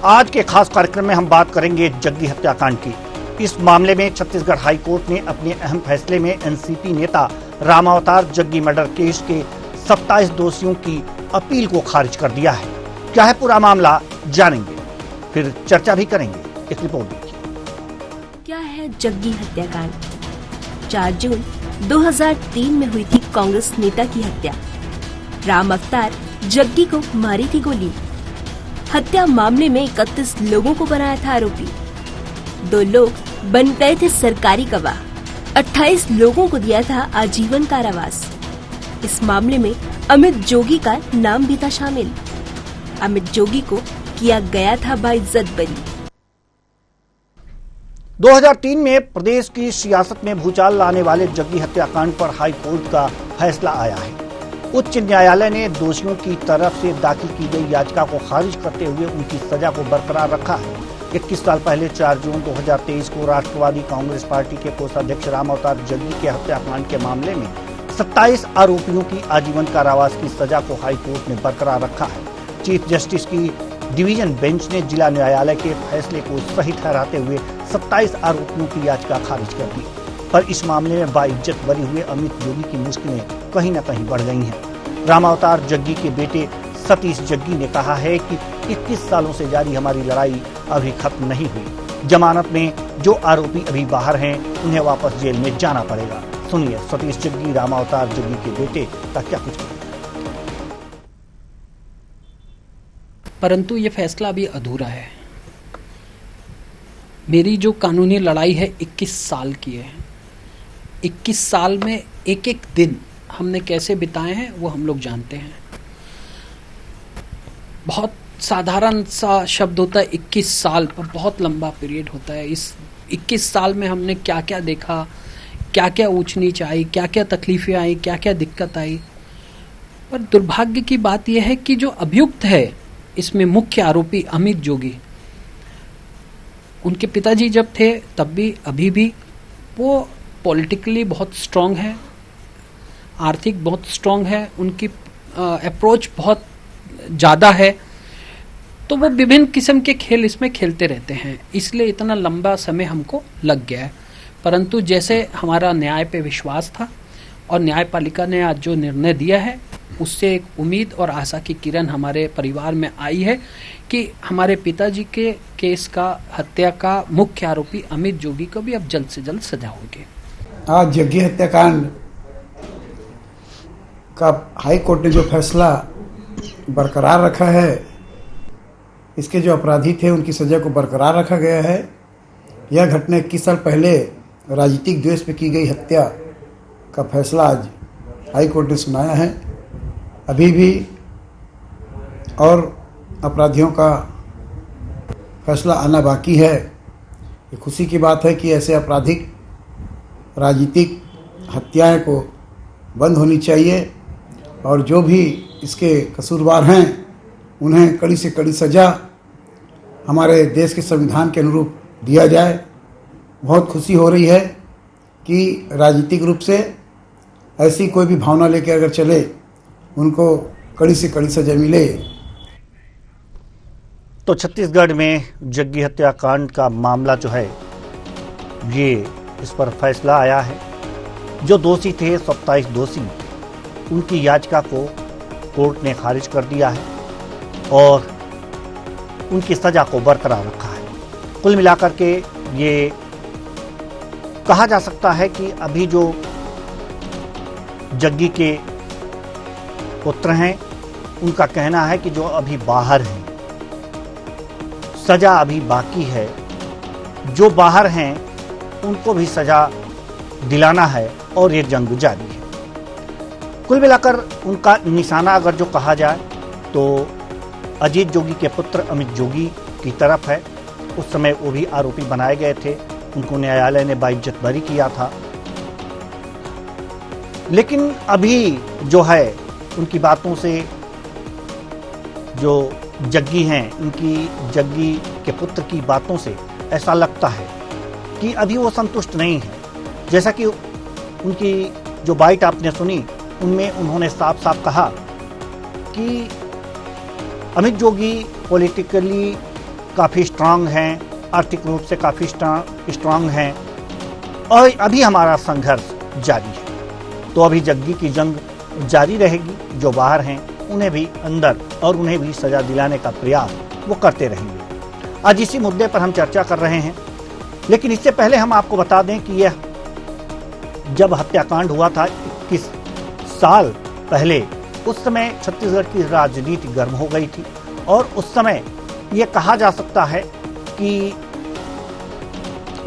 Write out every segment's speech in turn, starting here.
आज के खास कार्यक्रम में हम बात करेंगे जग्गी हत्याकांड की। इस मामले में छत्तीसगढ़ हाई कोर्ट ने अपने अहम फैसले में एनसीपी नेता रामावतार जग्गी मर्डर केस के 27 दोषियों की अपील को खारिज कर दिया है। क्या है पूरा मामला, जानेंगे, फिर चर्चा भी करेंगे। एक रिपोर्ट देखिए। क्या है जग्गी हत्याकांड? 4 जून 2003 में हुई थी कांग्रेस नेता की हत्या। राम अवतार जग्गी को मारी थी गोली। हत्या मामले में 31 लोगों को बनाया था आरोपी। 2 लोग बन गए थे सरकारी गवाह। 28 लोगों को दिया था आजीवन कारावास। इस मामले में अमित जोगी का नाम भी था शामिल। अमित जोगी को किया गया था बाइज्जत बरी। 2003 में प्रदेश की सियासत में भूचाल लाने वाले जग्गी हत्याकांड पर हाई कोर्ट का फैसला आया है। उच्च न्यायालय ने दोषियों की तरफ से दाखिल की गई याचिका को खारिज करते हुए उनकी सजा को बरकरार रखा है। 21 साल पहले 4 जून 2023 को राष्ट्रवादी कांग्रेस पार्टी के कोषाध्यक्ष रामावतार जग्गी के हत्याकांड के मामले में 27 आरोपियों की आजीवन कारावास की सजा को हाई कोर्ट ने बरकरार रखा है। चीफ जस्टिस की डिवीजन बेंच ने जिला न्यायालय के फैसले को सही ठहराते हुए 27 आरोपियों की याचिका खारिज कर दी। पर इस मामले में बाइज्जत बरी हुए अमित जोगी की मुश्किलें कहीं न कहीं बढ़ गई हैं। रामावतार जग्गी के बेटे सतीश जग्गी ने कहा है कि 21 सालों से जारी हमारी लड़ाई अभी खत्म नहीं हुई। जमानत में जो आरोपी अभी बाहर हैं उन्हें वापस जेल में जाना पड़ेगा। सुनिए सतीश जग्गी रामावतार जग्गी के बेटे का क्या कुछ कहना है। परंतु ये फैसला अभी अधूरा है। मेरी जो कानूनी लड़ाई है 21 साल की है। 21 साल में एक एक दिन हमने कैसे बिताए हैं वो हम लोग जानते हैं। बहुत साधारण सा शब्द होता है 21 साल, पर बहुत लंबा पीरियड होता है। इस 21 साल में हमने क्या क्या देखा, क्या क्या ऊंच नीच आई, क्या क्या तकलीफें आई, क्या क्या दिक्कत आई। पर दुर्भाग्य की बात यह है कि जो अभियुक्त है इसमें मुख्य आरोपी अमित जोगी, उनके पिताजी जब थे तब भी अभी भी वो पॉलिटिकली बहुत स्ट्रांग है, आर्थिक बहुत स्ट्रांग है, उनकी अप्रोच बहुत ज़्यादा है। तो वो विभिन्न किस्म के खेल इसमें खेलते रहते हैं, इसलिए इतना लंबा समय हमको लग गया है। परंतु जैसे हमारा न्याय पे विश्वास था और न्यायपालिका ने आज जो निर्णय दिया है उससे एक उम्मीद और आशा की किरण हमारे परिवार में आई है कि हमारे पिताजी के केस का हत्या का मुख्य आरोपी अमित जोगी को भी अब जल्द से जल्द सजा होगी। आज जग्गी हत्याकांड का हाई कोर्ट ने जो फैसला बरकरार रखा है, इसके जो अपराधी थे उनकी सजा को बरकरार रखा गया है। यह घटना 21 साल पहले राजनीतिक द्वेष पे की गई हत्या का फैसला आज हाई कोर्ट ने सुनाया है। अभी भी और अपराधियों का फैसला आना बाकी है। ये खुशी की बात है कि ऐसे आपराधिक राजनीतिक हत्याएं को बंद होनी चाहिए और जो भी इसके कसूरवार हैं उन्हें कड़ी से कड़ी सज़ा हमारे देश के संविधान के अनुरूप दिया जाए। बहुत खुशी हो रही है कि राजनीतिक रूप से ऐसी कोई भी भावना लेकर अगर चले उनको कड़ी से कड़ी सज़ा मिले। तो छत्तीसगढ़ में जग्गी हत्याकांड का मामला जो है ये इस पर फैसला आया है। जो दोषी थे 27 दोषी, उनकी याचिका को कोर्ट ने खारिज कर दिया है और उनकी सजा को बरकरार रखा है। कुल मिलाकर के ये कहा जा सकता है कि अभी जो जग्गी के पुत्र हैं उनका कहना है कि जो अभी बाहर हैं सजा अभी बाकी है, जो बाहर हैं उनको भी सजा दिलाना है और ये जंग जारी है। कुल मिलाकर उनका निशाना अगर जो कहा जाए तो अजीत जोगी के पुत्र अमित जोगी की तरफ है। उस समय वो भी आरोपी बनाए गए थे, उनको न्यायालय ने बाइज्जत बरी किया था। लेकिन अभी जो है उनकी बातों से जो जग्गी हैं, उनकी जग्गी के पुत्र की बातों से ऐसा लगता है कि अभी वो संतुष्ट नहीं है। जैसा कि उनकी जो बाइट आपने सुनी उनमें उन्होंने साफ साफ कहा कि अमित जोगी पॉलिटिकली काफ़ी स्ट्रांग हैं, आर्थिक रूप से काफ़ी स्ट्रांग हैं और अभी हमारा संघर्ष जारी है। तो अभी जग्गी की जंग जारी रहेगी। जो बाहर हैं उन्हें भी अंदर और उन्हें भी सजा दिलाने का प्रयास वो करते रहेंगे। आज इसी मुद्दे पर हम चर्चा कर रहे हैं, लेकिन इससे पहले हम आपको बता दें कि यह जब हत्याकांड हुआ था 21 साल पहले, उस समय छत्तीसगढ़ की राजनीति गर्म हो गई थी और उस समय ये कहा जा सकता है कि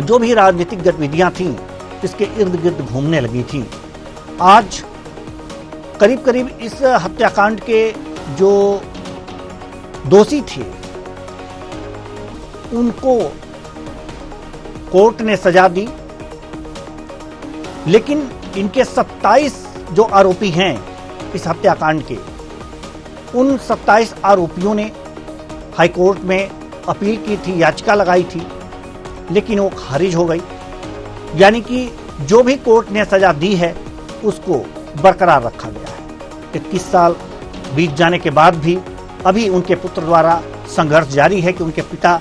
जो भी राजनीतिक गतिविधियां थीं इसके इर्द गिर्द घूमने लगी थी। आज करीब करीब इस हत्याकांड के जो दोषी थे उनको कोर्ट ने सजा दी, लेकिन इनके 27 जो आरोपी हैं इस हत्याकांड के, उन 27 आरोपियों ने हाईकोर्ट में अपील की थी, याचिका लगाई थी, लेकिन वो खारिज हो गई। यानी कि जो भी कोर्ट ने सजा दी है उसको बरकरार रखा गया है। 21 साल बीत जाने के बाद भी अभी उनके पुत्र द्वारा संघर्ष जारी है कि उनके पिता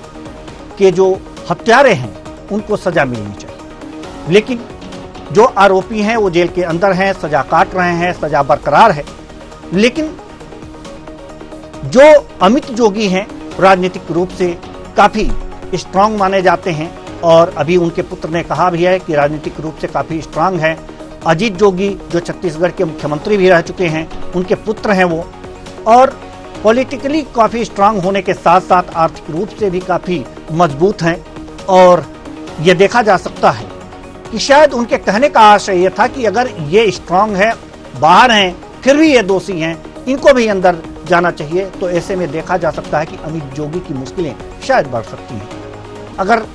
के जो हत्यारे हैं उनको सजा मिलनी चाहिए, लेकिन जो आरोपी हैं वो जेल के अंदर हैं, सजा काट रहे हैं, सजा बरकरार है। लेकिन जो अमित जोगी हैं राजनीतिक रूप से काफी स्ट्रांग माने जाते हैं और अभी उनके पुत्र ने कहा भी है कि राजनीतिक रूप से काफी स्ट्रांग है। अजीत जोगी जो छत्तीसगढ़ के मुख्यमंत्री भी रह चुके हैं, उनके पुत्र हैं वो, और पॉलिटिकली काफी स्ट्रांग होने के साथ साथ आर्थिक रूप से भी काफी मजबूत हैं। और यह देखा जा सकता है कि शायद उनके कहने का आशय यह था कि अगर ये स्ट्रांग है, बाहर हैं, फिर भी ये दोषी हैं, इनको भी अंदर जाना चाहिए। तो ऐसे में देखा जा सकता है कि अमित जोगी की मुश्किलें शायद बढ़ सकती हैं। अगर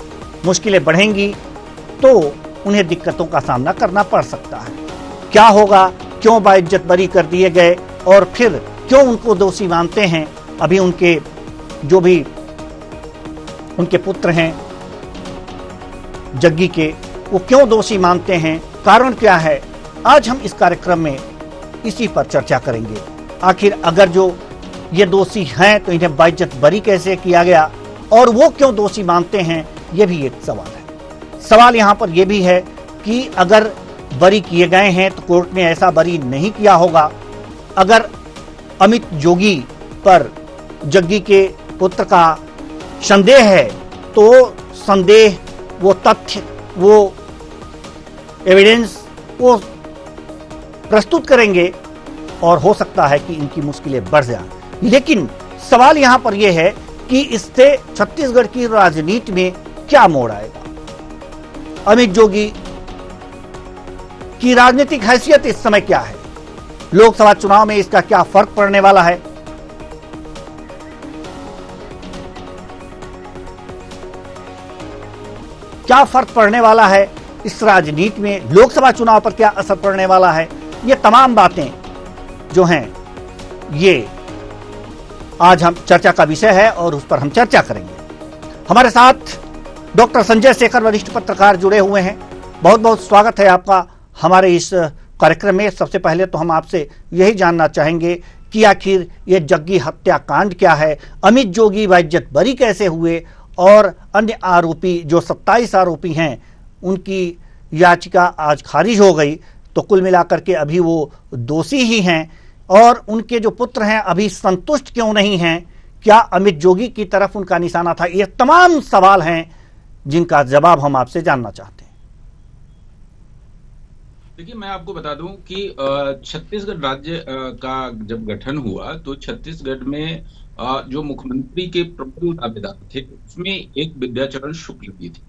मुश्किलें बढ़ेंगी तो उन्हें दिक्कतों का सामना करना पड़ सकता है। क्या होगा, क्यों बाइज्जत बरी कर दिए गए और फिर क्यों उनको दोषी मानते हैं, अभी उनके जो भी उनके पुत्र हैं जग्गी के, वो क्यों दोषी मानते हैं, कारण क्या है, आज हम इस कार्यक्रम में इसी पर चर्चा करेंगे। आखिर अगर जो ये दोषी हैं तो इन्हें बाइज्जत बरी कैसे किया गया और वो क्यों दोषी मानते हैं, ये भी एक सवाल है। सवाल यहाँ पर यह भी है कि अगर बरी किए गए हैं तो कोर्ट ने ऐसा बरी नहीं किया होगा। अगर अमित जोगी पर जग्गी के पुत्र का संदेह है तो संदेह, वो तथ्य, वो एविडेंस वो प्रस्तुत करेंगे और हो सकता है कि इनकी मुश्किलें बढ़ जाएं। लेकिन सवाल यहां पर यह है कि इससे छत्तीसगढ़ की राजनीति में क्या मोड़ आएगा। अमित जोगी की राजनीतिक हैसियत इस समय क्या है, लोकसभा चुनाव में इसका क्या फर्क पड़ने वाला है, क्या फर्क पड़ने वाला है इस राजनीति में, लोकसभा चुनाव पर क्या असर पड़ने वाला है, ये तमाम बातें जो हैं ये आज हम चर्चा का विषय है और उस पर हम चर्चा करेंगे। हमारे साथ डॉक्टर संजय शेखर वरिष्ठ पत्रकार जुड़े हुए हैं। बहुत बहुत स्वागत है आपका हमारे इस कार्यक्रम में। सबसे पहले तो हम आपसे यही जानना चाहेंगे कि आखिर ये जग्गी हत्याकांड क्या है, अमित जोगी बाइज्जत बरी कैसे हुए और अन्य आरोपी जो 27 आरोपी हैं उनकी याचिका आज खारिज हो गई, तो कुल मिलाकर के अभी वो दोषी ही हैं और उनके जो पुत्र हैं अभी संतुष्ट क्यों नहीं हैं, क्या अमित जोगी की तरफ उनका निशाना था, ये तमाम सवाल हैं जिनका जवाब हम आपसे जानना चाहते हैं। देखिए, मैं आपको बता दूं कि छत्तीसगढ़ राज्य का जब गठन हुआ तो छत्तीसगढ़ में जो मुख्यमंत्री के प्रबल दावेदार थे उसमें एक विद्याचरण शुक्ल भी थे।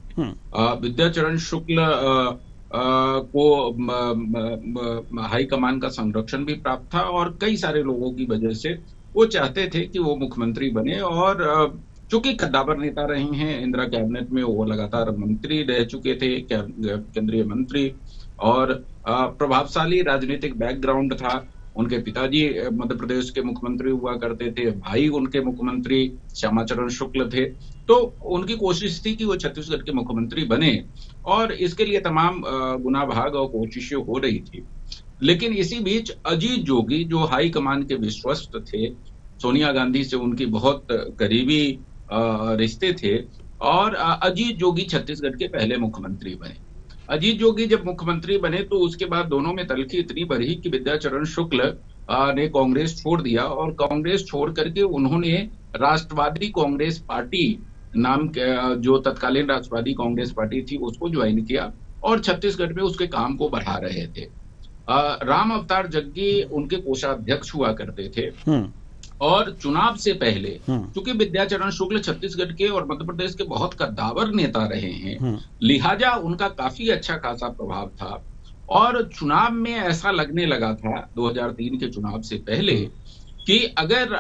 विद्याचरण शुक्ल को हाईकमान का संरक्षण भी प्राप्त था और कई सारे लोगों की वजह से वो चाहते थे कि वो मुख्यमंत्री बने। और चूंकि कद्दावर नेता रही हैं, इंदिरा कैबिनेट में वो लगातार मंत्री रह चुके थे, केंद्रीय मंत्री, और प्रभावशाली राजनीतिक बैकग्राउंड था। उनके पिताजी मध्य प्रदेश के मुख्यमंत्री हुआ करते थे, भाई उनके मुख्यमंत्री श्यामाचरण शुक्ल थे, तो उनकी कोशिश थी कि वो छत्तीसगढ़ के मुख्यमंत्री बने और इसके लिए तमाम गुना भाग और कोशिशें हो रही थी। लेकिन इसी बीच अजीत जोगी जो हाई कमान के विश्वस्त थे, सोनिया गांधी से उनकी बहुत करीबी रिश्ते थे। और अजीत जोगी छत्तीसगढ़ के पहले मुख्यमंत्री बने। अजीत जोगी जब मुख्यमंत्री बने तो उसके बाद दोनों में तल्खी इतनी बढ़ी कि विद्याचरण शुक्ल ने कांग्रेस छोड़ दिया, और कांग्रेस छोड़ करके उन्होंने राष्ट्रवादी कांग्रेस पार्टी नाम के, जो तत्कालीन राष्ट्रवादी कांग्रेस पार्टी थी, उसको ज्वाइन किया और छत्तीसगढ़ में उसके काम को बढ़ा रहे थे। राम अवतार जग्गी उनके कोषाध्यक्ष हुआ करते थे। और चुनाव से पहले क्योंकि विद्याचरण शुक्ल छत्तीसगढ़ के और मध्य प्रदेश के बहुत कद्दावर नेता रहे हैं, लिहाजा उनका काफी अच्छा खासा प्रभाव था। और चुनाव में ऐसा लगने लगा था 2003 के चुनाव से पहले कि अगर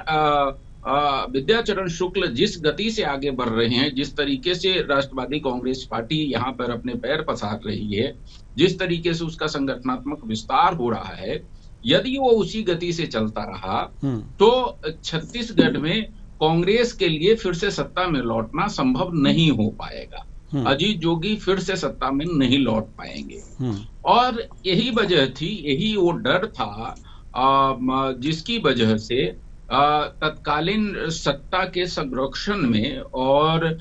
विद्याचरण शुक्ल जिस गति से आगे बढ़ रहे हैं, जिस तरीके से राष्ट्रवादी कांग्रेस पार्टी यहाँ पर अपने पैर पसार रही है, जिस तरीके से उसका संगठनात्मक विस्तार हो रहा है, यदि वो उसी गति से चलता रहा तो छत्तीसगढ़ में कांग्रेस के लिए फिर से सत्ता में लौटना संभव नहीं हो पाएगा। अजीत जोगी फिर से सत्ता में नहीं लौट पाएंगे। और यही वजह थी, यही वो डर था जिसकी वजह से तत्कालीन सत्ता के संरक्षण में और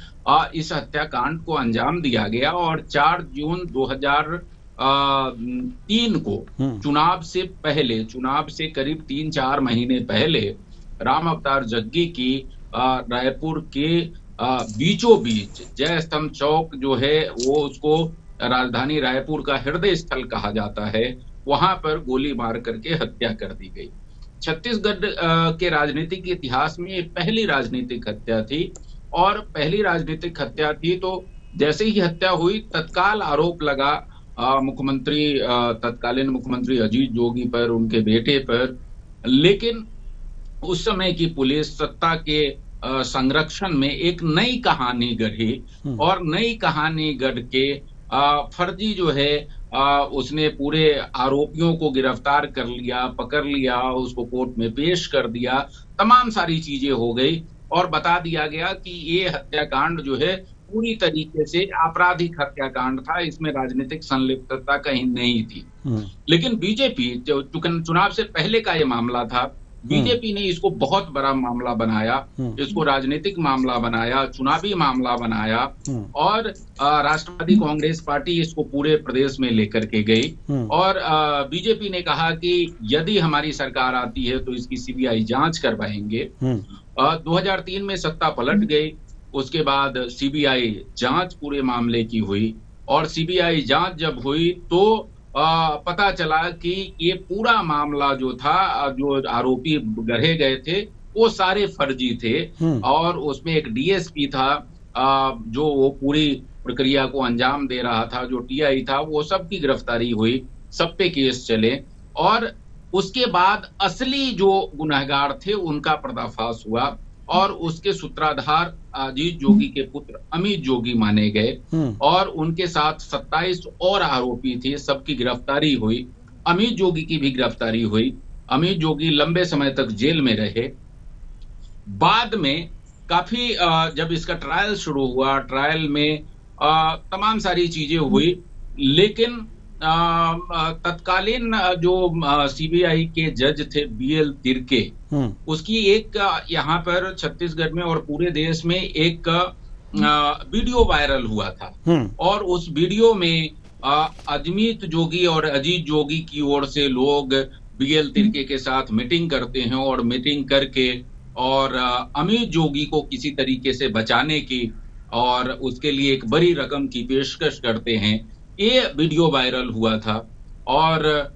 इस हत्याकांड को अंजाम दिया गया। और 4 जून 2003 को चुनाव से पहले, चुनाव से करीब 3-4 महीने पहले, राम अवतार जग्गी की रायपुर के बीचों बीच जय स्तंभ चौक जो है, वो उसको राजधानी रायपुर का हृदय स्थल कहा जाता है, वहां पर गोली मार करके हत्या कर दी गई। छत्तीसगढ़ के राजनीतिक इतिहास में ये पहली राजनीतिक हत्या थी। और पहली राजनीतिक हत्या थी तो जैसे ही हत्या हुई तत्काल आरोप लगा मुख्यमंत्री, तत्कालीन मुख्यमंत्री अजीत जोगी पर, उनके बेटे पर। लेकिन उस समय की पुलिस सत्ता के संरक्षण में एक नई कहानी गढ़ी, और नई कहानी गढ़ के फर्जी जो है उसने पूरे आरोपियों को गिरफ्तार कर लिया, पकड़ लिया, उसको कोर्ट में पेश कर दिया, तमाम सारी चीजें हो गई और बता दिया गया कि ये हत्याकांड जो है पूरी तरीके से आपराधिक हत्याकांड था, इसमें राजनीतिक संलिप्तता कहीं नहीं थी। लेकिन बीजेपी, जो चुनाव से पहले का ये मामला था, बीजेपी ने इसको बहुत बड़ा मामला बनाया, इसको राजनीतिक मामला बनाया, चुनावी मामला बनाया, और राष्ट्रवादी कांग्रेस पार्टी इसको पूरे प्रदेश में लेकर के गई। और बीजेपी ने कहा कि यदि हमारी सरकार आती है तो इसकी सीबीआई जांच करवाएंगे। 2003 में सत्ता पलट गई, उसके बाद सीबीआई जांच पूरे मामले की हुई, और सीबीआई जांच जब हुई तो पता चला कि ये पूरा मामला जो था, जो आरोपी गढ़े गए थे, वो सारे फर्जी थे। और उसमें एक डीएसपी था जो वो पूरी प्रक्रिया को अंजाम दे रहा था, जो टीआई था, वो सबकी गिरफ्तारी हुई, सब पे केस चले। और उसके बाद असली जो गुनहगार थे उनका पर्दाफाश हुआ, और उसके सूत्रधार अजीत जोगी के पुत्र अमित जोगी माने गए, और उनके साथ 27 और आरोपी थे, सबकी गिरफ्तारी हुई। अमित जोगी की भी गिरफ्तारी हुई। अमित जोगी लंबे समय तक जेल में रहे। बाद में काफी जब इसका ट्रायल शुरू हुआ, ट्रायल में तमाम सारी चीजें हुई, लेकिन तत्कालीन जो सीबीआई के जज थे बीएल तिर्के, उसकी एक यहाँ पर छत्तीसगढ़ में और पूरे देश में एक वीडियो वायरल हुआ था। और उस वीडियो में अमित जोगी और अजीत जोगी की ओर से लोग बीएल तिर्के के साथ मीटिंग करते हैं, और मीटिंग करके और अमित जोगी को किसी तरीके से बचाने की और उसके लिए एक बड़ी रकम की पेशकश करते हैं। ये वीडियो वायरल हुआ था। और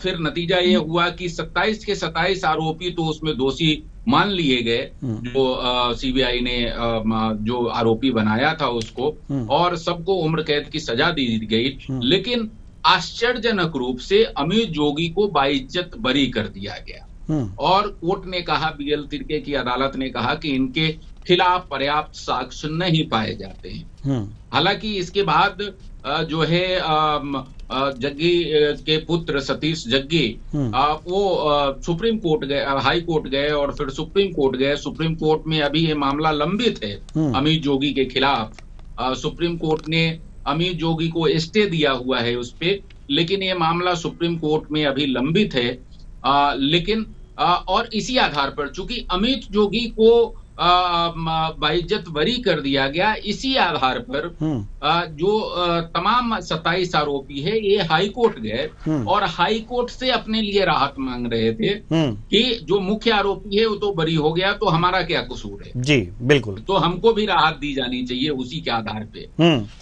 फिर नतीजा ये हुआ कि 27 के 27 आरोपी तो उसमें दोषी मान लिए गए, जो सीबीआई ने जो आरोपी बनाया था उसको, और सबको उम्र कैद की सजा दी गई। लेकिन आश्चर्यजनक रूप से अमित जोगी को बाइज्जत बरी कर दिया गया। और कोर्ट ने कहा, बीएल तिर्के की अदालत ने कहा कि इनके खिलाफ पर्याप्त साक्ष्य नहीं पाए जाते हैं। हालांकि इसके बाद जो है जग्गी के पुत्र सतीश जग्गी वो सुप्रीम कोर्ट गए, हाई कोर्ट गए, और फिर सुप्रीम कोर्ट गए। सुप्रीम कोर्ट में अभी ये मामला लंबित है अमित जोगी के खिलाफ। सुप्रीम कोर्ट ने अमित जोगी को स्टे दिया हुआ है उस पे, लेकिन ये मामला सुप्रीम कोर्ट में अभी लंबित है। लेकिन और इसी आधार पर, चूंकि अमित जोगी को बाइज्जत बरी कर दिया गया। इसी आधार पर जो तमाम 27 आरोपी है ये हाई कोर्ट गए और हाई कोर्ट से अपने लिए राहत मांग रहे थे कि जो मुख्य आरोपी है वो तो बरी हो गया, तो हमारा क्या कसूर है। जी बिल्कुल, तो हमको भी राहत दी जानी चाहिए उसी के आधार पे,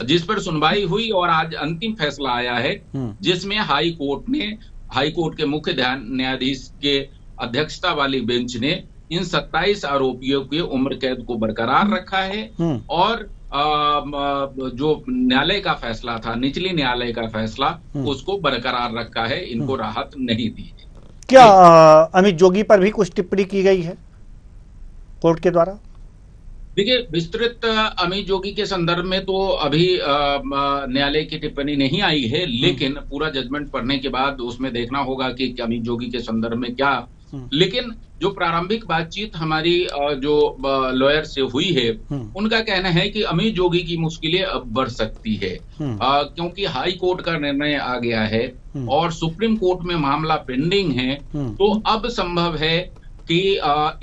जिस पर सुनवाई हुई और आज अंतिम फैसला आया है जिसमें हाई कोर्ट के मुख्य न्यायाधीश के अध्यक्षता वाली बेंच ने इन 27 आरोपियों के उम्र कैद को बरकरार रखा है और जो न्यायालय का फैसला था, निचली न्यायालय का फैसला, उसको बरकरार रखा है, इनको राहत नहीं दी है। क्या अमित जोगी पर भी कुछ टिप्पणी की गई है कोर्ट के द्वारा? देखिए, विस्तृत अमित जोगी के संदर्भ में तो अभी न्यायालय की टिप्पणी नहीं आई है, लेकिन पूरा जजमेंट पढ़ने के बाद उसमें देखना होगा कि अमित जोगी के संदर्भ में क्या। लेकिन जो प्रारंभिक बातचीत हमारी जो लॉयर से हुई है, उनका कहना है कि अमित जोगी की मुश्किलें अब बढ़ सकती है, क्योंकि हाई कोर्ट का निर्णय आ गया है और सुप्रीम कोर्ट में मामला पेंडिंग है। तो अब संभव है कि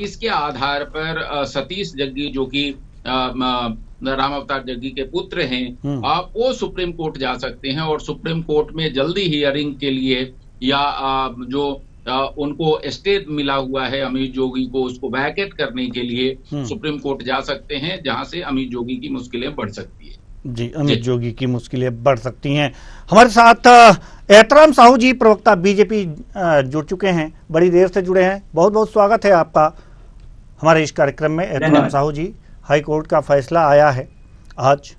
इसके आधार पर सतीश जग्गी, जो कि राम अवतार जग्गी के पुत्र हैं, वो सुप्रीम कोर्ट जा सकते हैं और सुप्रीम कोर्ट में जल्दी हियरिंग के लिए या जो उनको स्टे मिला हुआ है अमित जोगी को, उसको वैकेट करने के लिए सुप्रीम कोर्ट जा सकते हैं, जहां से अमित जोगी की मुश्किलें बढ़ सकती है। जी, अमित जोगी की मुश्किलें बढ़ सकती हैं। हमारे साथ एहतराम साहू जी, प्रवक्ता बीजेपी, जुड़ चुके हैं, बड़ी देर से जुड़े हैं। बहुत बहुत स्वागत है आपका हमारे इस कार्यक्रम में। एहतराम साहू जी, हाई कोर्ट का फैसला आया है आज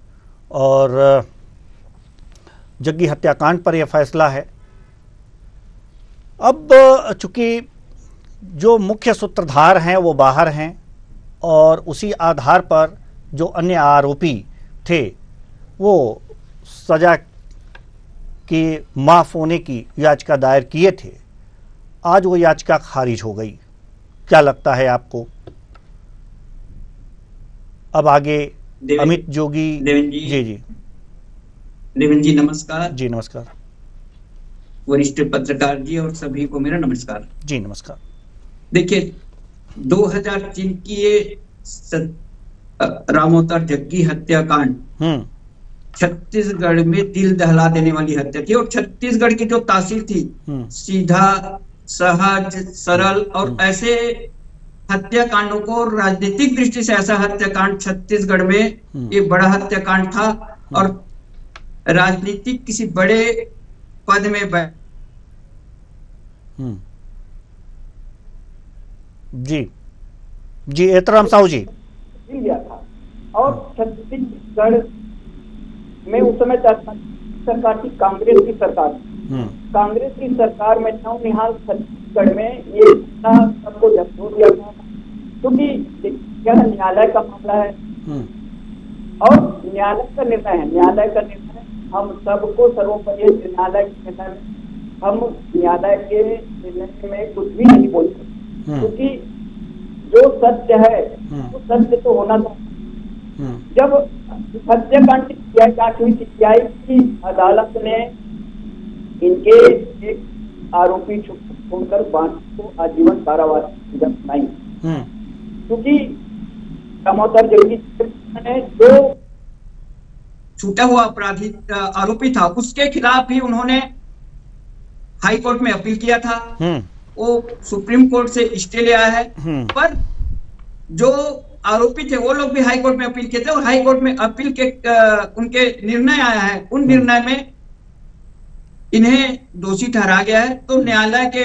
और जग्गी हत्याकांड पर यह फैसला है। अब चूंकि जो मुख्य सूत्रधार हैं वो बाहर हैं और उसी आधार पर जो अन्य आरोपी थे वो सजा के माफ होने की याचिका दायर किए थे, आज वो याचिका खारिज हो गई। क्या लगता है आपको अब आगे अमित जोगी? जी देवेंद्र जी नमस्कार। जी नमस्कार। वरिष्ठ पत्रकार जी और सभी को मेरा नमस्कार। जी नमस्कार। देखिए, 2003 की ये राम अवतार जग्गी हत्याकांड छत्तीसगढ़ में दिल दहला देने वाली हत्या थी और छत्तीसगढ़ की जो तासीर थी, सीधा, सहज, सरल, और ऐसे हत्याकांडों को राजनीतिक दृष्टि से ऐसा हत्याकांड छत्तीसगढ़ में ये बड़ा हत्याकांड था और राजनीतिक किसी बड़े पद में जी एहतराम साहू जी गया था। और छत्तीसगढ़ में उस समय सरकार थी कांग्रेस की सरकार। कांग्रेस की सरकार में नौनिहाल छत्तीसगढ़ में ये सबको झकझोर दिया था, क्योंकि यह न्यायालय का मामला है और न्यायालय का निर्णय हम सबको सर्वोपरि न्यायालय के निर्णय में, हम न्यायालय के निर्णय में कुछ भी नहीं बोल सकते, क्योंकि जो सत्य है वो सत्य तो होना था। जब हत्याकांड की सीबीआई की अदालत ने इनके एक आरोपी छोड़कर बाकी को आजीवन कारावास की सजा सुनाई, क्योंकि राम अवतार जग्गी ने जो छूटा हुआ अपराधी आरोपी था उसके खिलाफ ही उन्होंने हाई कोर्ट में अपील किया था। वो सुप्रीम कोर्ट से स्टे ले आया है, पर जो आरोपी थे वो लोग भी हाई कोर्ट में अपील किए थे और हाई कोर्ट में अपील के उनके निर्णय आया है। उन निर्णय में इन्हें दोषी ठहरा गया है। तो न्यायालय के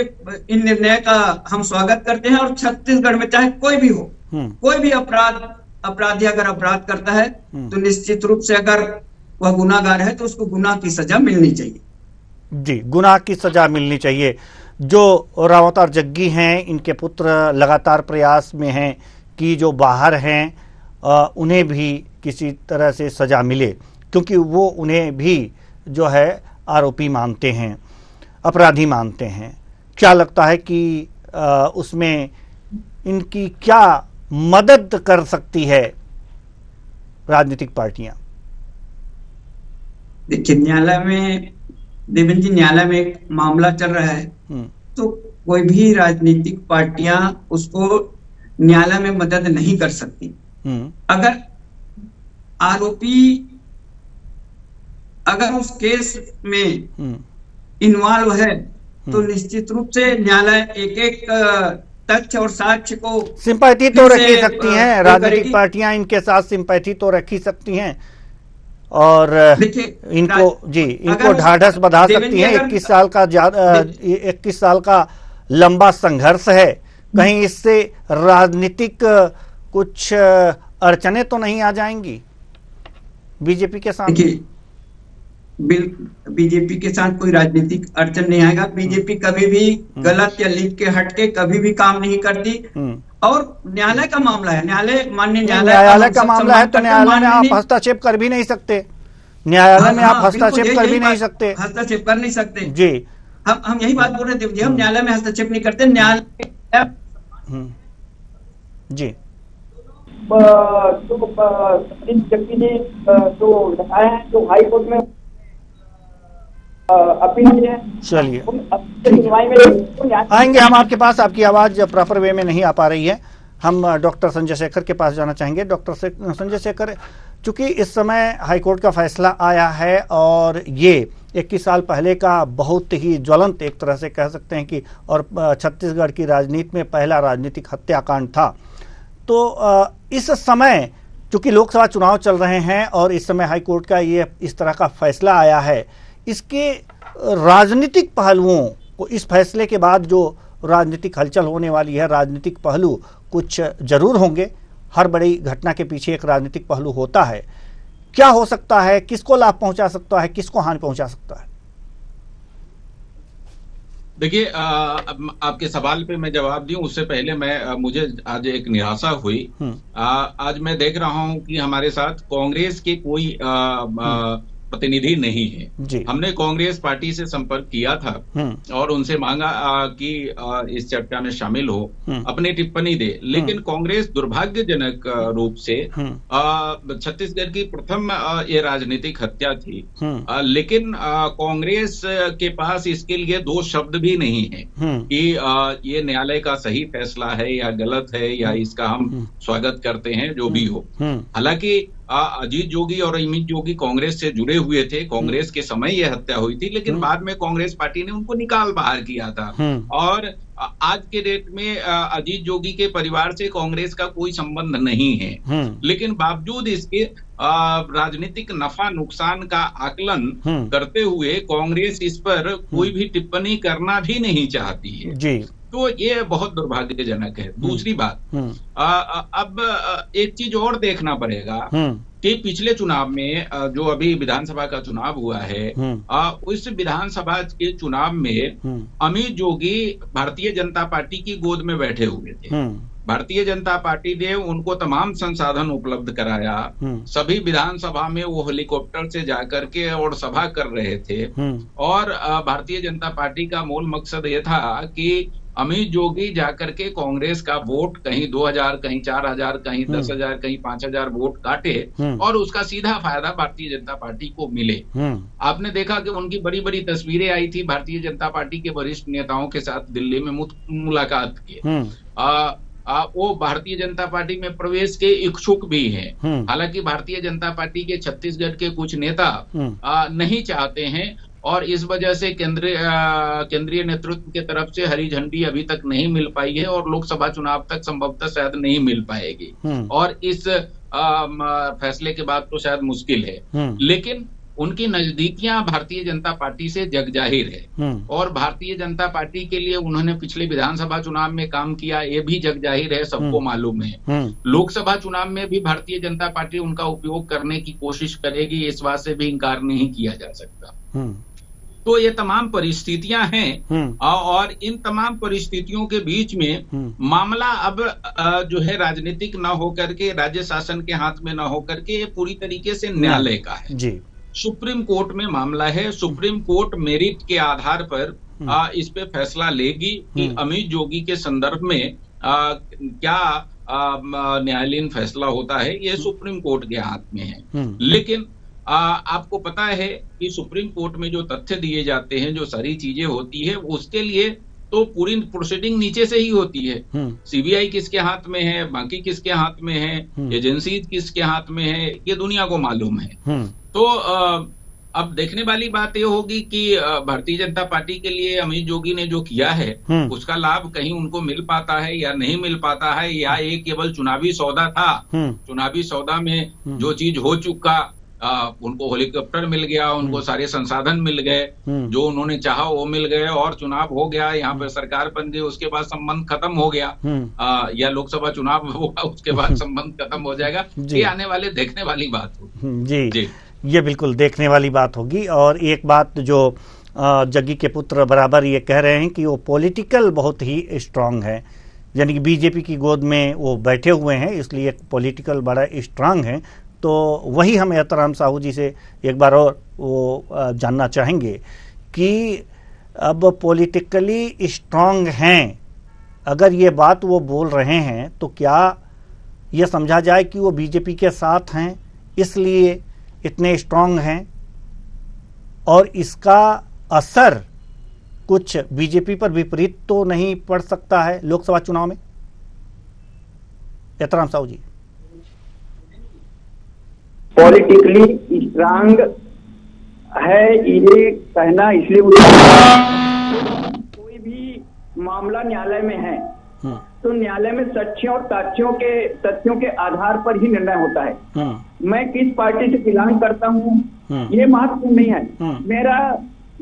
इन निर्णय का हम स्वागत करते हैं और छत्तीसगढ़ में चाहे कोई भी हो, कोई भी अपराधी अगर अपराध करता है तो निश्चित रूप से अगर वह गुनाहगार है तो उसको गुनाह की सजा मिलनी चाहिए। जी, गुनाह की सजा मिलनी चाहिए। जो राम अवतार जग्गी हैं, इनके पुत्र लगातार प्रयास में हैं कि जो बाहर हैं उन्हें भी किसी तरह से सजा मिले, क्योंकि वो उन्हें भी जो है आरोपी मानते हैं, अपराधी मानते हैं। क्या लगता है कि उसमें इनकी क्या मदद कर सकती है राजनीतिक पार्टियां? देखिए, न्यायालय में देवेंद्र जी, न्यायालय में एक मामला चल रहा है, तो कोई भी राजनीतिक पार्टियां उसको न्यायालय में मदद नहीं कर सकती। अगर आरोपी अगर उस केस में इन्वॉल्व है तो निश्चित रूप से न्यायालय एक एक तथ्य और साक्ष्य को सिंपैथी तो रखी सकती हैं, राजनीतिक पार्टियां इनके साथ सिंपैथी तो रखी सकती हैं और इनको ढाढ़स बंधा सकती हैं। 21 साल का लंबा संघर्ष है, कहीं इससे राजनीतिक कुछ अड़चने तो नहीं आ जाएंगी बीजेपी के सामने? बीजेपी के साथ कोई राजनीतिक अड़चन नहीं आएगा। बीजेपी कभी भी गलत या लीक के हटके कभी भी काम नहीं करती। और न्यायालय का मामला है, माननीय न्यायालय का मामला है तो न्यायालय में आप हस्तक्षेप कर भी नहीं सकते। न्यायालय में आप हस्तक्षेप कर भी नहीं सकते। हस्तक्षेप कर नहीं सकते जी। हम यही बात बोल रहे थे, हम न्यायालय में हस्तक्षेप नहीं करते। न्यायालय जी जग्गी ने जो लगाया है, जो हाई कोर्ट में अपील की है, चलिए आएंगे हम आपके पास। आपकी आवाज प्रॉपर वे में नहीं आ पा रही है। हम डॉक्टर संजय शेखर के पास जाना चाहेंगे। डॉक्टर संजय शेखर, चूंकि इस समय हाईकोर्ट का फैसला आया है और ये 21 साल पहले का बहुत ही ज्वलंत, एक तरह से कह सकते हैं कि, और छत्तीसगढ़ की राजनीति में पहला राजनीतिक हत्याकांड था, तो इस समय चूंकि लोकसभा चुनाव चल रहे हैं और इस समय हाईकोर्ट का ये इस तरह का फैसला आया है, इसके राजनीतिक पहलुओं को, इस फैसले के बाद जो राजनीतिक हलचल होने वाली है, राजनीतिक पहलू कुछ जरूर होंगे। हर बड़ी घटना के पीछे एक राजनीतिक पहलू होता है। क्या हो सकता है, किसको लाभ पहुंचा सकता है, किसको हानि पहुंचा सकता है? देखिए, आपके सवाल पे मैं जवाब दूं उससे पहले मुझे आज एक निराशा हुई। आज मैं देख रहा हूं कि हमारे साथ कांग्रेस के कोई प्रतिनिधि नहीं है। हमने कांग्रेस पार्टी से संपर्क किया था और उनसे मांगा कि इस चर्चा में शामिल हो, अपनी टिप्पणी दे, लेकिन कांग्रेस दुर्भाग्यजनक रूप से छत्तीसगढ़ की प्रथम ये राजनीतिक हत्या थी, लेकिन कांग्रेस के पास इसके लिए दो शब्द भी नहीं है कि ये न्यायालय का सही फैसला है या गलत है या इसका हम स्वागत करते हैं, जो भी हो। हालांकि अजीत जोगी और अमित जोगी कांग्रेस से जुड़े हुए थे, कांग्रेस के समय यह हत्या हुई थी, लेकिन बाद में कांग्रेस पार्टी ने उनको निकाल बाहर किया था। और आज के डेट में अजीत जोगी के परिवार से कांग्रेस का कोई संबंध नहीं है, लेकिन बावजूद इसके राजनीतिक नफा नुकसान का आकलन करते हुए कांग्रेस इस पर कोई भी टिप्पणी करना भी नहीं चाहती है जी। तो ये बहुत दुर्भाग्यजनक है। दूसरी बात, अब एक चीज और देखना पड़ेगा कि पिछले चुनाव में जो अभी विधानसभा का चुनाव हुआ है, उस विधानसभा के चुनाव में अमित जोगी भारतीय जनता पार्टी की गोद में बैठे हुए थे। भारतीय जनता पार्टी ने उनको तमाम संसाधन उपलब्ध कराया। सभी विधानसभा में वो हेलीकॉप्टर से जाकर के और सभा कर रहे थे। और भारतीय जनता पार्टी का मूल मकसद ये था कि अमित जोगी जाकर के कांग्रेस का वोट कहीं 2000, कहीं 4000, कहीं 10,000, कहीं 5000 वोट काटे और उसका सीधा फायदा भारतीय जनता पार्टी को मिले। आपने देखा कि उनकी बड़ी बड़ी तस्वीरें आई थी भारतीय जनता पार्टी के वरिष्ठ नेताओं के साथ दिल्ली में मुलाकात की। वो भारतीय जनता पार्टी में प्रवेश के इच्छुक भी हैं। हालांकि भारतीय जनता पार्टी के छत्तीसगढ़ के कुछ नेता नहीं चाहते हैं और इस वजह से केंद्रीय नेतृत्व के तरफ से हरी झंडी अभी तक नहीं मिल पाई है और लोकसभा चुनाव तक संभवतः शायद नहीं मिल पाएगी। और इस फैसले के बाद तो शायद मुश्किल है, लेकिन उनकी नजदीकियां भारतीय जनता पार्टी से जग जाहिर है और भारतीय जनता पार्टी के लिए उन्होंने पिछले विधानसभा चुनाव में काम किया, ये भी जग जाहिर है, सबको मालूम है। लोकसभा चुनाव में भी भारतीय जनता पार्टी उनका उपयोग करने की कोशिश करेगी, इस बात से भी इंकार नहीं किया जा सकता। तो ये तमाम परिस्थितियां हैं और इन तमाम परिस्थितियों के बीच में मामला अब जो है राजनीतिक न होकर के, राज्य शासन के हाथ में न होकर के, ये पूरी तरीके से न्यायालय का है जी। सुप्रीम कोर्ट में मामला है। सुप्रीम कोर्ट मेरिट के आधार पर इस पे फैसला लेगी कि अमित जोगी के संदर्भ में क्या न्यायालयीन फैसला होता है, ये सुप्रीम कोर्ट के हाथ में है। लेकिन आपको पता है कि सुप्रीम कोर्ट में जो तथ्य दिए जाते हैं, जो सारी चीजें होती है, उसके लिए तो पूरी प्रोसीडिंग नीचे से ही होती है। सीबीआई किसके हाथ में है, बाकी किसके हाथ में है, एजेंसी किसके हाथ में है, ये दुनिया को मालूम है। तो अब देखने वाली बात ये होगी कि भारतीय जनता पार्टी के लिए अमित जोगी ने जो किया है उसका लाभ कहीं उनको मिल पाता है या नहीं मिल पाता है, या ये केवल चुनावी सौदा था। चुनावी सौदा में जो चीज हो चुका, उनको हेलीकॉप्टर मिल गया, उनको सारे संसाधन मिल गए, जो उन्होंने चाहा वो मिल गए, और चुनाव हो गया, यहाँ पर सरकार बन गई, उसके बाद संबंध खत्म हो गया, या लोकसभा चुनाव होगा उसके बाद संबंध खत्म हो जाएगा। ये आने वाले देखने वाली बात होगी। जी, ये बिल्कुल देखने वाली बात होगी। और एक बात जो जग्गी के पुत्र बराबर ये कह रहे हैं कि वो पॉलिटिकल बहुत ही स्ट्रांग है, यानी कि बीजेपी की गोद में वो बैठे हुए हैं, इसलिए पॉलिटिकल बड़ा स्ट्रांग है। तो वही हम एहतराम साहू जी से एक बार और वो जानना चाहेंगे कि अब पॉलिटिकली स्ट्रांग हैं, अगर ये बात वो बोल रहे हैं तो क्या ये समझा जाए कि वो बीजेपी के साथ हैं इसलिए इतने स्ट्रांग हैं, और इसका असर कुछ बीजेपी पर विपरीत तो नहीं पड़ सकता है लोकसभा चुनाव में? एहतराम साहू जी। पॉलिटिकली स्ट्रांग है ये कहना इसलिए कोई भी मामला न्यायालय में है तो न्यायालय में साक्ष्यों और तथ्यों के आधार पर ही निर्णय होता है। मैं किस पार्टी से बिलोंग करता हूँ ये महत्वपूर्ण नहीं है। मेरा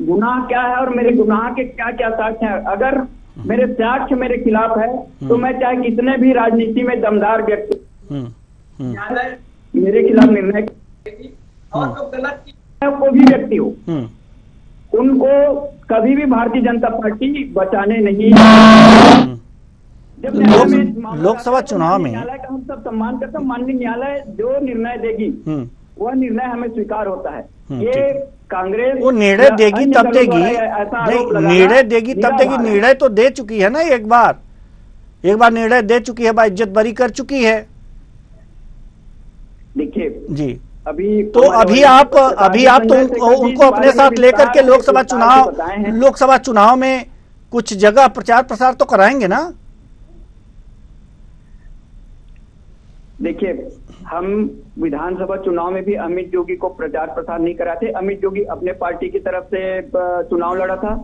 गुनाह क्या है और मेरे गुनाह के क्या क्या साक्ष्य है। अगर मेरे साक्ष्य मेरे खिलाफ है तो मैं चाहे कितने भी राजनीति में दमदार व्यक्ति, न्यायालय मेरे खिलाफ निर्णय करेगी, और जो गलत कोई भी व्यक्ति हो उनको कभी भी भारतीय जनता पार्टी बचाने नहीं। जब लोकसभा चुनाव में न्यायालय का हम सब सम्मान करते हैं, माननीय न्यायालय जो निर्णय देगी वह निर्णय हमें स्वीकार होता है। ये कांग्रेस वो निर्णय देगी तब देगी, निर्णय देगी तब देगी। निर्णय तो दे चुकी है ना, एक बार निर्णय दे चुकी है, बाइज्जत बरी कर चुकी है। देखिए जी, अभी आप तो उनको अपने साथ लेकर के लोकसभा चुनाव में कुछ जगह प्रचार प्रसार तो कराएंगे ना? देखिए, हम विधानसभा चुनाव में भी अमित जोगी को प्रचार प्रसार नहीं कराते। अमित जोगी अपने पार्टी की तरफ से चुनाव लड़ा था।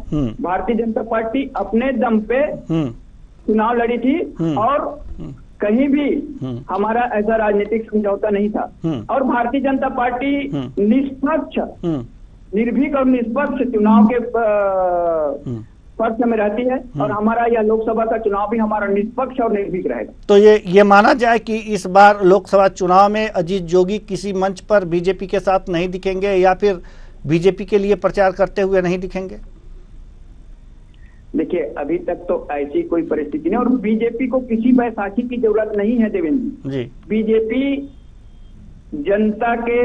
भारतीय जनता पार्टी अपने दम पे चुनाव लड़ी थी, और कहीं भी हमारा ऐसा राजनीतिक समझौता नहीं था। और भारतीय जनता पार्टी निष्पक्ष, निर्भीक और निष्पक्ष चुनाव के पक्ष में रहती है, और हमारा यह लोकसभा का चुनाव भी हमारा निष्पक्ष और निर्भीक रहेगा। तो ये माना जाए कि इस बार लोकसभा चुनाव में अजीत जोगी किसी मंच पर बीजेपी के साथ नहीं दिखेंगे, या फिर बीजेपी के लिए प्रचार करते हुए नहीं दिखेंगे? देखिए, अभी तक तो ऐसी कोई परिस्थिति नहीं, और बीजेपी को किसी बैसाखी की जरूरत नहीं है देवेंद्र जी। बीजेपी जनता के,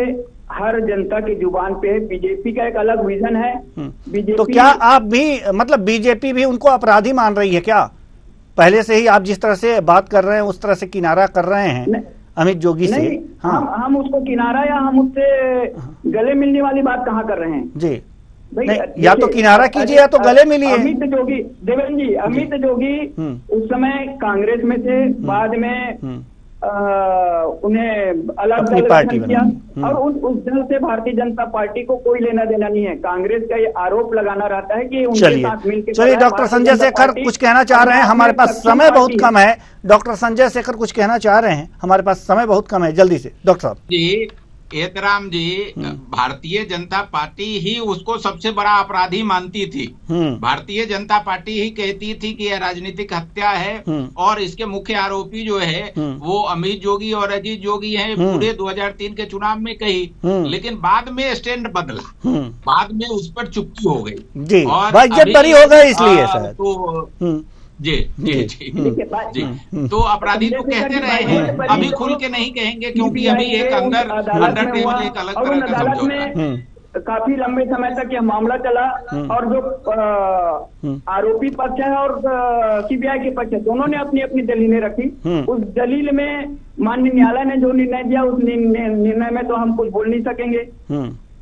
हर जनता की जुबान पे है। बीजेपी का एक अलग विजन है। बीजेपी, तो क्या आप भी, मतलब बीजेपी भी उनको अपराधी मान रही है क्या? पहले से ही आप जिस तरह से बात कर रहे हैं उस तरह से किनारा कर रहे हैं अमित जोगी से? हाँ, हम उसको किनारा या हम उससे गले मिलने वाली बात कहाँ कर रहे हैं जी? नहीं, या तो किनारा कीजिए या तो गले मिलिए। अमित जोगी, देवेंद्र जी, अमित जोगी उस समय कांग्रेस में थे, बाद में उन्हें अलग दल गठन किया, और उस दल से भारतीय जनता पार्टी को कोई लेना देना नहीं है। कांग्रेस का ये आरोप लगाना रहता है कि उनके साथ मिलकर। चलिए, डॉक्टर संजय शेखर कुछ कहना चाह रहे हैं, हमारे पास समय बहुत कम है। डॉक्टर संजय शेखर कुछ कहना चाह रहे हैं, हमारे पास समय बहुत कम है, जल्दी से डॉक्टर साहब जी। एतराम जी, भारतीय जनता पार्टी ही उसको सबसे बड़ा अपराधी मानती थी। भारतीय जनता पार्टी ही कहती थी कि यह राजनीतिक हत्या है, और इसके मुख्य आरोपी जो है वो अमित जोगी और अजीत जोगी हैं। पूरे 2003 के चुनाव में कही, लेकिन बाद में स्टैंड बदला, बाद में उस पर चुप्पी हो गई, और बाइज्जत बरी हो गई इसलिए शायद। तो जी जी जी जी, तो अपराधी तो कहते रहे हैं, अभी खुल के नहीं कहेंगे, क्योंकि अभी एक अंडर टेबल एक अलग तरह का समझौता। काफी लंबे समय तक यह मामला चला, और जो आरोपी पक्ष है और सीबीआई के पक्ष है, दोनों ने अपनी अपनी दलीलें रखी। उस दलील में माननीय न्यायालय ने जो निर्णय दिया, उस निर्णय में तो हम कुछ बोल नहीं सकेंगे।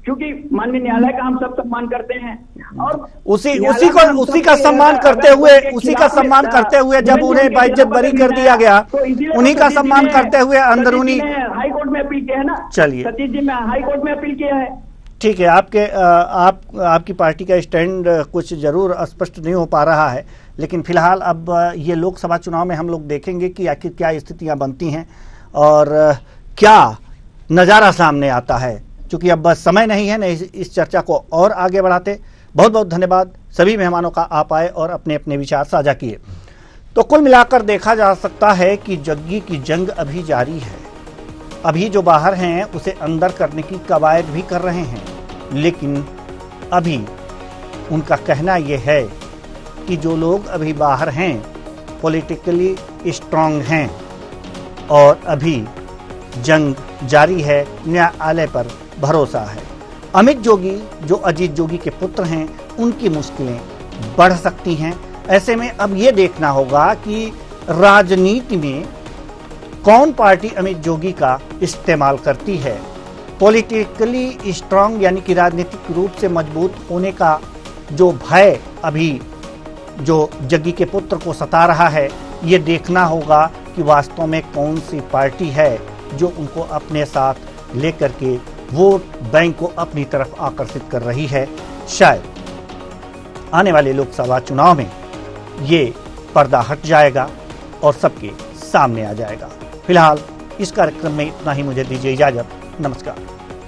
क्योंकि माननीय न्यायालय का हम सब सम्मान करते हैं और उसी का सम्मान करते हुए जब उन्हें बाइज्जत बरी कर दिया गया, उन्हीं का सम्मान करते हुए अंदरूनी हाई कोर्ट में अपील किया है ना। चलिए, सतीश जी ने हाई कोर्ट में अपील किया है। ठीक है, आपकी पार्टी का स्टैंड कुछ जरूर स्पष्ट नहीं हो पा रहा है, लेकिन फिलहाल अब ये लोकसभा चुनाव में हम लोग देखेंगे कि आखिर क्या स्थितियां बनती हैं और क्या नज़ारा सामने आता है। क्योंकि अब बस समय नहीं है, नहीं इस चर्चा को और आगे बढ़ाते। बहुत बहुत धन्यवाद सभी मेहमानों का, आप आए और अपने अपने विचार साझा किए। तो कुल मिलाकर देखा जा सकता है कि जग्गी की जंग अभी जारी है। अभी जो बाहर हैं उसे अंदर करने की कवायद भी कर रहे हैं, लेकिन अभी उनका कहना यह है कि जो लोग अभी बाहर हैं पॉलिटिकली स्ट्रांग हैं और अभी जंग जारी है, न्यायालय पर भरोसा है। अमित जोगी जो अजीत जोगी के पुत्र हैं, उनकी मुश्किलें बढ़ सकती हैं। ऐसे में अब ये देखना होगा कि राजनीति में कौन पार्टी अमित जोगी का इस्तेमाल करती है। पॉलिटिकली स्ट्रांग यानी कि राजनीतिक रूप से मजबूत होने का जो भय अभी जो जग्गी के पुत्र को सता रहा है, ये देखना होगा कि वास्तव में कौन सी पार्टी है जो उनको अपने साथ लेकर के वोट बैंक को अपनी तरफ आकर्षित कर रही है। शायद आने वाले लोकसभा चुनाव में ये पर्दा हट जाएगा और सबके सामने आ जाएगा। फिलहाल इस कार्यक्रम में इतना ही, मुझे दीजिए इजाजत। नमस्कार।